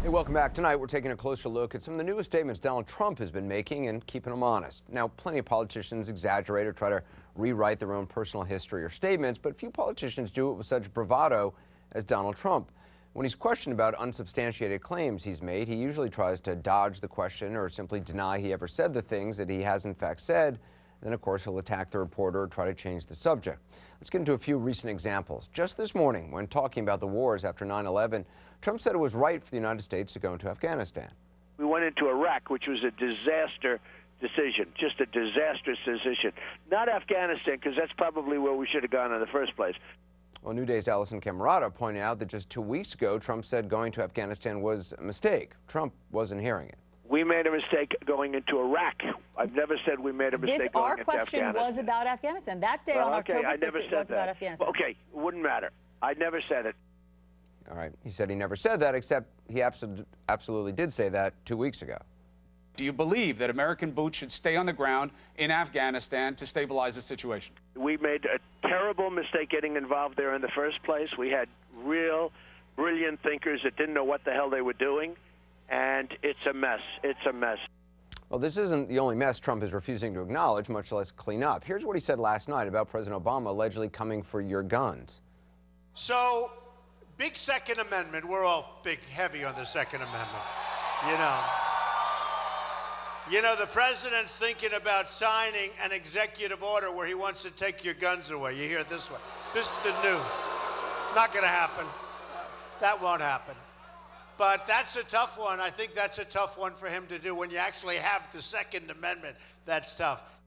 Hey, welcome back. Tonight, we're taking a closer look at some of the newest statements Donald Trump has been making and keeping them honest. Now, plenty of politicians exaggerate or try to rewrite their own personal history or statements, but few politicians do it with such bravado as Donald Trump. When he's questioned about unsubstantiated claims he's made, he usually tries to dodge the question or simply deny he ever said the things that he has in fact said. Then, of course, he'll attack the reporter or try to change the subject. Let's get into a few recent examples. Just this morning, when talking about the wars after 9/11, Trump said it was right for the United States to go into Afghanistan. We went into Iraq, which was a disaster decision, just a disastrous decision. Not Afghanistan, because that's probably where we should have gone in the first place. Well, New Day's Allison Camerata pointed out that just 2 weeks ago, Trump said going to Afghanistan was a mistake. Trump wasn't hearing it. We made a mistake going into Iraq. I've never said we made a mistake going into Afghanistan. Our question was about Afghanistan. That day on October 6th, it was about Afghanistan. Okay, it wouldn't matter. I never said it. All right. He said he never said that, except he absolutely did say that 2 weeks ago. Do you believe that American boots should stay on the ground in Afghanistan to stabilize the situation? We made a terrible mistake getting involved there in the first place. We had real brilliant thinkers that didn't know what the hell they were doing, and it's a mess. It's a mess. Well, this isn't the only mess Trump is refusing to acknowledge, much less clean up. Here's what he said last night about President Obama allegedly coming for your guns. So, big Second Amendment. We're all big, heavy on the Second Amendment, You know, the president's thinking about signing an executive order where he wants to take your guns away. You hear it this way. This is the new. Not going to happen. That won't happen. But that's a tough one. I think that's a tough one for him to do. When you actually have the Second Amendment, that's tough.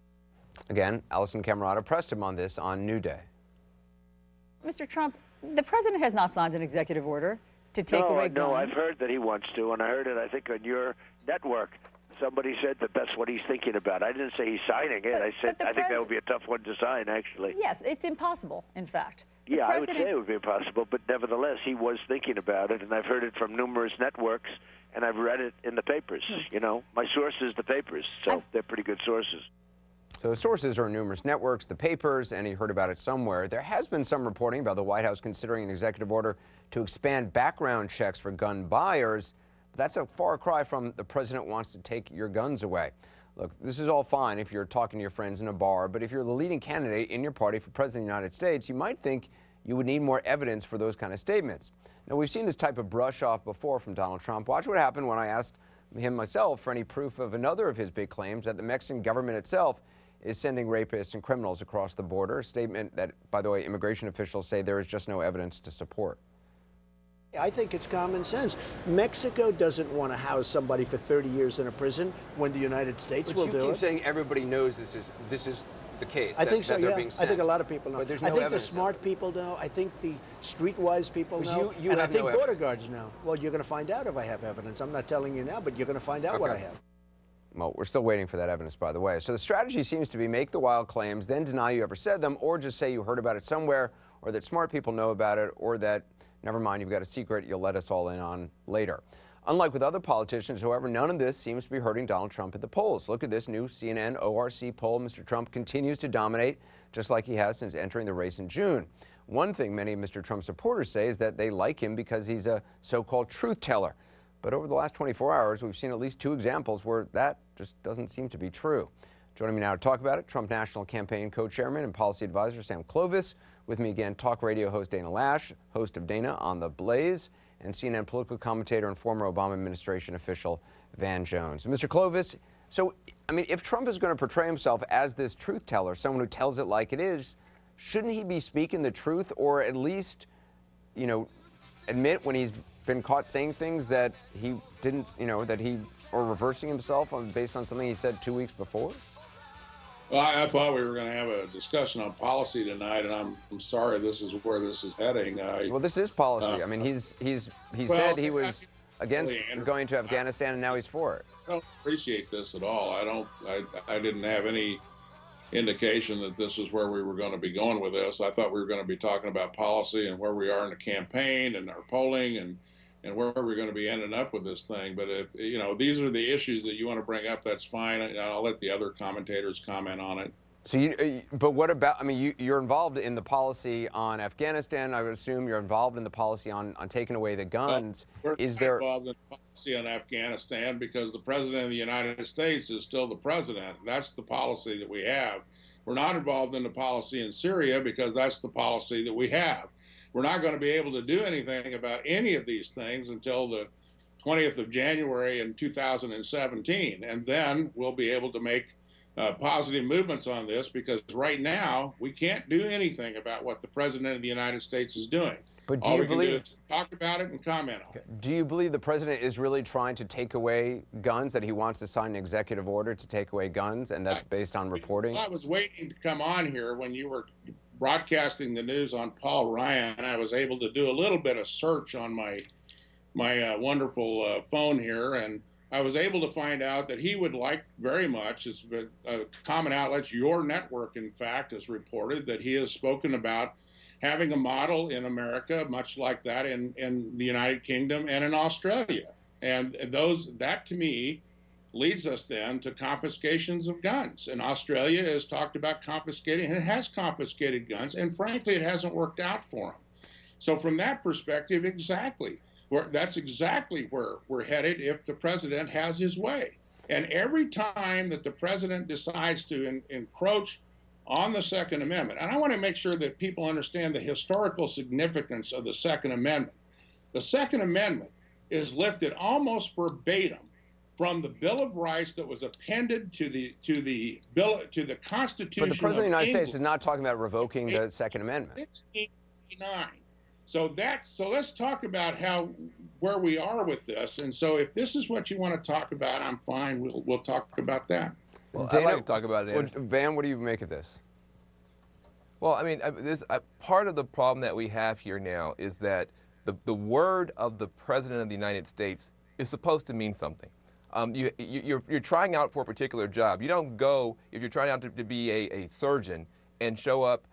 Again, Allison Camerata pressed him on this on New Day. Mr. Trump, the president has not signed an executive order to take away guns. No, I've heard that he wants to, and I heard it, I think, on your network. Somebody said that that's what he's thinking about. I didn't say he's signing it. I said I think that would be a tough one to sign, actually. Yes, it's impossible, in fact. Yeah, I would say it would be impossible, but nevertheless, he was thinking about it, and I've heard it from numerous networks, and I've read it in the papers. You know, my source is the papers, so they're pretty good sources. So the sources are numerous networks, the papers, and he heard about it somewhere. There has been some reporting about the White House considering an executive order to expand background checks for gun buyers. But that's a far cry from the president wants to take your guns away. Look, this is all fine if you're talking to your friends in a bar, but if you're the leading candidate in your party for president of the United States, you might think you would need more evidence for those kind of statements. Now, we've seen this type of brush off before from Donald Trump. Watch what happened when I asked him myself for any proof of another of his big claims that the Mexican government itself is sending rapists and criminals across the border, a statement that, by the way, immigration officials say there is just no evidence to support. I think it's common sense. Mexico doesn't want to house somebody for 30 years in a prison when the United States will do it. You keep saying everybody knows this is the case. I think so, yeah. Being sent. I think a lot of people know. But there's no I think the evidence smart people know. I think the streetwise people know. You and I have think no border evidence. guards know. Well, you're going to find out if I have evidence. I'm not telling you now, but you're going to find out what I have. Well, we're still waiting for that evidence, by the way. So the strategy seems to be make the wild claims, then deny you ever said them, or just say you heard about it somewhere, or that smart people know about it, or that, never mind, you've got a secret you'll let us all in on later. Unlike with other politicians, however, none of this seems to be hurting Donald Trump at the polls. Look at this new CNN ORC poll. Mr. Trump continues to dominate, just like he has since entering the race in June. One thing many of Mr. Trump's supporters say is that they like him because he's a so-called truth teller. But over the last 24 hours, we've seen at least 2 examples where that just doesn't seem to be true. Joining me now to talk about it, Trump National Campaign co-chairman and policy advisor Sam Clovis. With me again, talk radio host Dana Loesch, host of Dana on the Blaze, and CNN political commentator and former Obama administration official Van Jones. Mr. Clovis, so, I mean, if Trump is going to portray himself as this truth teller, someone who tells it like it is, shouldn't he be speaking the truth, or at least, you know, admit when he's been caught saying things that he didn't, or reversing himself based on something he said 2 weeks before? Well, I thought we were going to have a discussion on policy tonight, and I'm sorry this is where this is heading. Well, this is policy. I mean, he said he was against going to Afghanistan, and now he's for it. I don't appreciate this at all. I didn't have any indication that this is where we were going to be going with this. I thought we were going to be talking about policy and where we are in the campaign and our polling and where we're going to be ending up with this thing. But if, these are the issues that you want to bring up, that's fine. I'll let the other commentators comment on it. So, but what about? I mean, you're involved in the policy on Afghanistan. I would assume you're involved in the policy on taking away the guns. Well, we're Is not there? involved in policy on Afghanistan because the president of the United States is still the president. That's the policy that we have. We're not involved in the policy in Syria because that's the policy that we have. We're not going to be able to do anything about any of these things until the 20th of January in 2017, and then we'll be able to make positive movements on this, because right now we can't do anything about what the president of the United States is doing. But do All you we can do believe? is talk about it and comment on it. Do you believe the president is really trying to take away guns? That he wants to sign an executive order to take away guns, and that's based on reporting? I was waiting to come on here when you were broadcasting the news on Paul Ryan. I was able to do a little bit of search on my wonderful phone here, and I was able to find out that he would like very much, as common outlets, your network, in fact, has reported that he has spoken about having a model in America, much like that in the United Kingdom and in Australia. And that to me leads us then to confiscations of guns. And Australia has talked about confiscating, and it has confiscated guns, and frankly, it hasn't worked out for them. So from that perspective, that's exactly where we're headed if the president has his way. And every time that the president decides to encroach on the Second Amendment, and I want to make sure that people understand the historical significance of the Second Amendment. The Second Amendment is lifted almost verbatim from the Bill of Rights that was appended to the Constitution. But the president of the United States England. is not talking about revoking the Second Amendment. 1689. So let's talk about where we are with this. And so if this is what you want to talk about, I'm fine. We'll talk about that. Well, Dana, I'd like to talk about it, Anderson. Van, what do you make of this? Well, I mean, part of the problem that we have here now is that the word of the President of the United States is supposed to mean something. You're trying out for a particular job. You don't go, if you're trying out to be a surgeon, and show up,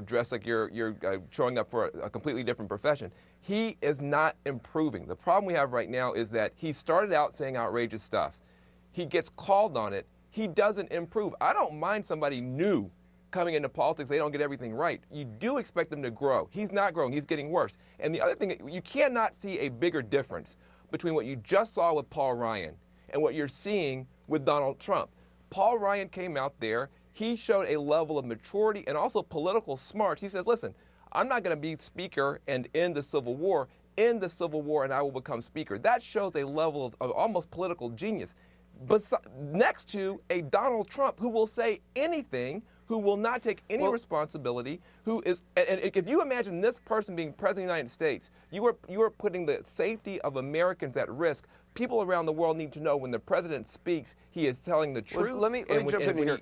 dressed like you're showing up for a completely different profession. He is not improving. The problem we have right now is that he started out saying outrageous stuff. He gets called on it. He doesn't improve. I don't mind somebody new coming into politics. They don't get everything right. You do expect them to grow. He's not growing. He's getting worse. And the other thing, you cannot see a bigger difference between what you just saw with Paul Ryan and what you're seeing with Donald Trump. Paul Ryan came out there. He showed a level of maturity and also political smarts. He says, listen, I'm not going to be speaker and end the Civil War. End the Civil War and I will become speaker. That shows a level of almost political genius. But next to a Donald Trump who will say anything, who will not take any responsibility, who is, and if you imagine this person being president of the United States, you are putting the safety of Americans at risk. People around the world need to know when the president speaks, he is telling the truth. Let me jump in here.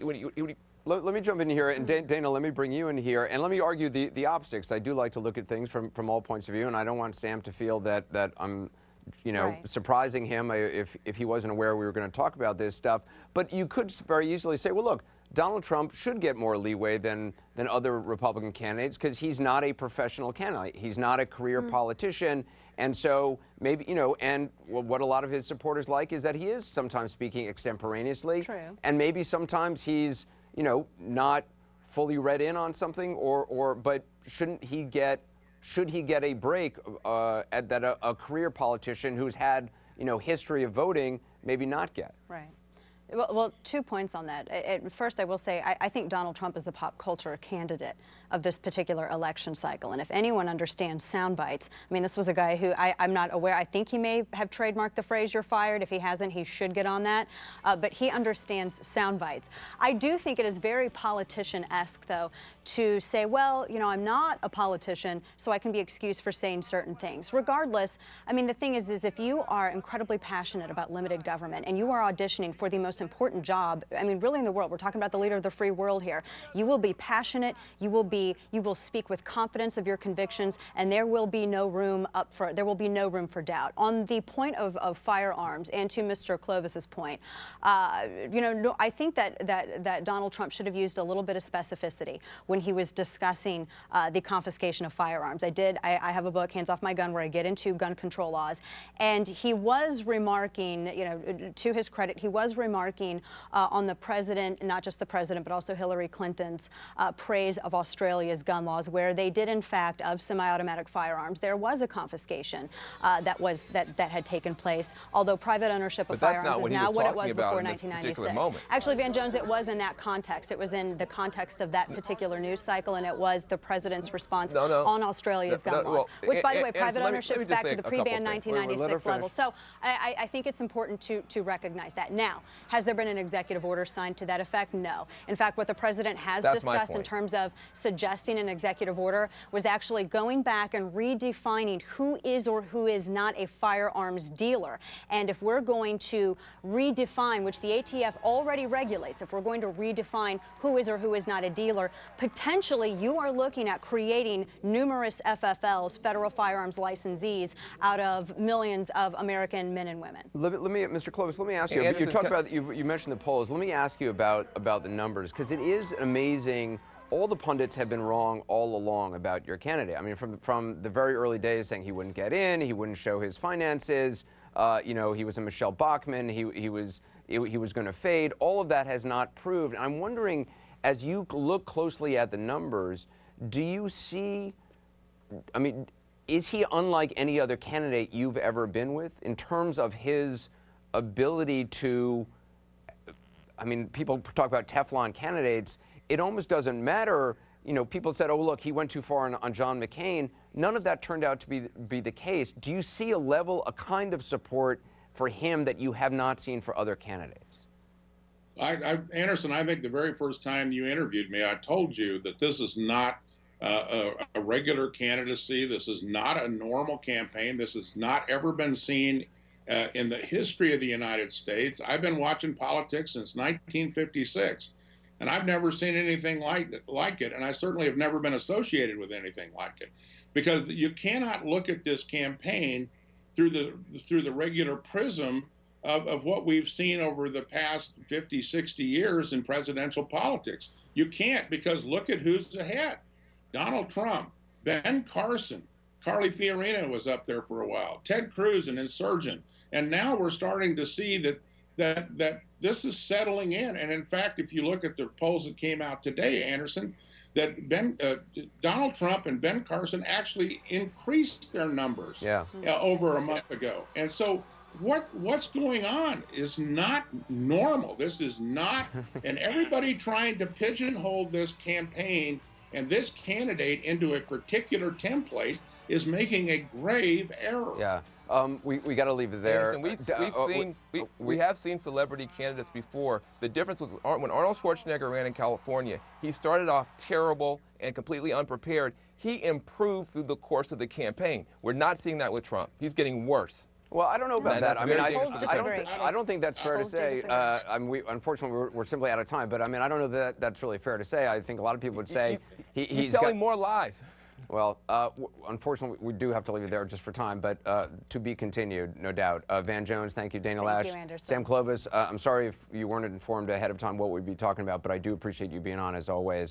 Let me jump in here, and Dana, let me bring you in here, and let me argue the opposite, 'cause I do like to look at things from all points of view, and I don't want Sam to feel that I'm, surprising him if he wasn't aware we were going to talk about this stuff. But you could very easily say, well, look, Donald Trump should get more leeway than other Republican candidates because he's not a professional candidate. He's not a career politician. And so maybe, and what a lot of his supporters like is that he is sometimes speaking extemporaneously. True. And maybe sometimes he's, not fully read in on something but should he get a break that a career politician who's had, history of voting maybe not get? Right. Well, 2 points on that. First, I will say I think Donald Trump is the pop culture candidate of this particular election cycle. And if anyone understands sound bites, I mean, this was a guy who I'm not aware. I think he may have trademarked the phrase "you're fired." If he hasn't, he should get on that. But he understands sound bites. I do think it is very politician-esque, though, to say, well, I'm not a politician, so I can be excused for saying certain things. Regardless, I mean, the thing is if you are incredibly passionate about limited government and you are auditioning for the most important job, I mean, really in the world, we're talking about the leader of the free world here, you will be passionate, you will speak with confidence of your convictions, and there will be no room for doubt. On the point of firearms, and to Mr. Clovis's point, I think that Donald Trump should have used a little bit of specificity when he was discussing the confiscation of firearms. I have a book, Hands Off My Gun, where I get into gun control laws, and he was remarking, to his credit, he was remarking remarking on the president, not just the president, but also Hillary Clinton's praise of Australia's gun laws, where they did, in fact, of semi-automatic firearms, there was a confiscation that had taken place, although private ownership of firearms is now what it was before 1996. Actually, Van Jones, it was in that context. It was in the context of that particular news cycle, and it was the president's response on Australia's gun laws, which, by the way, private ownership is back to the pre-ban 1996 level. So I think it's important to recognize that. Now, has there been an executive order signed to that effect? No. In fact, what the president has discussed in terms of suggesting an executive order was actually going back and redefining who is or who is not a firearms dealer. And if we're going to redefine, which the ATF already regulates, if we're going to redefine who is or who is not a dealer, potentially you are looking at creating numerous FFLs, federal firearms licensees, out of millions of American men and women. Mr. Clovis, let me ask you. You talked about you mentioned the polls. Let me ask you about the numbers, because it is amazing. All the pundits have been wrong all along about your candidate. I mean, from the very early days, saying he wouldn't get in, he wouldn't show his finances. You know, he was a Michelle Bachmann. He was going to fade. All of that has not proved. I'm wondering, as you look closely at the numbers, do you see? I mean, is he unlike any other candidate you've ever been with in terms of his ability to? I mean, people talk about Teflon candidates. It almost doesn't matter. You know, people said, oh, look, he went too far on John McCain. None of that turned out to be the case. Do you see a kind of support for him that you have not seen for other candidates? Anderson, I think the very first time you interviewed me, I told you that this is not a regular candidacy. This is not a normal campaign. This has not ever been seen in the history of the United States. I've been watching politics since 1956. And I've never seen anything like it, and I certainly have never been associated with anything like it, because you cannot look at this campaign through the regular prism of what we've seen over the past 50, 60 years in presidential politics. You can't, because look at who's ahead. Donald Trump, Ben Carson, Carly Fiorina was up there for a while, Ted Cruz, an insurgent, and now we're starting to see that this is settling in. And in fact, if you look at the polls that came out today, Anderson, that Donald Trump and Ben Carson actually increased their numbers over a month ago. And so what's going on is not normal. This is not, and everybody trying to pigeonhole this campaign and this candidate into a particular template is making a grave error. Yeah. We got to leave it there. And we have seen celebrity candidates before. The difference was when Arnold Schwarzenegger ran in California, he started off terrible and completely unprepared. He improved through the course of the campaign. We're not seeing that with Trump. He's getting worse. Well, I don't know about that. I mean, I don't think that's fair to say. I mean, unfortunately, we're simply out of time. But I mean, I don't know that that's really fair to say. I think a lot of people would say he's telling more lies. Well, unfortunately, we do have to leave it there just for time, but to be continued, no doubt. Van Jones, thank you. Dana Loesch, Sam Clovis, I'm sorry if you weren't informed ahead of time what we'd be talking about, but I do appreciate you being on as always.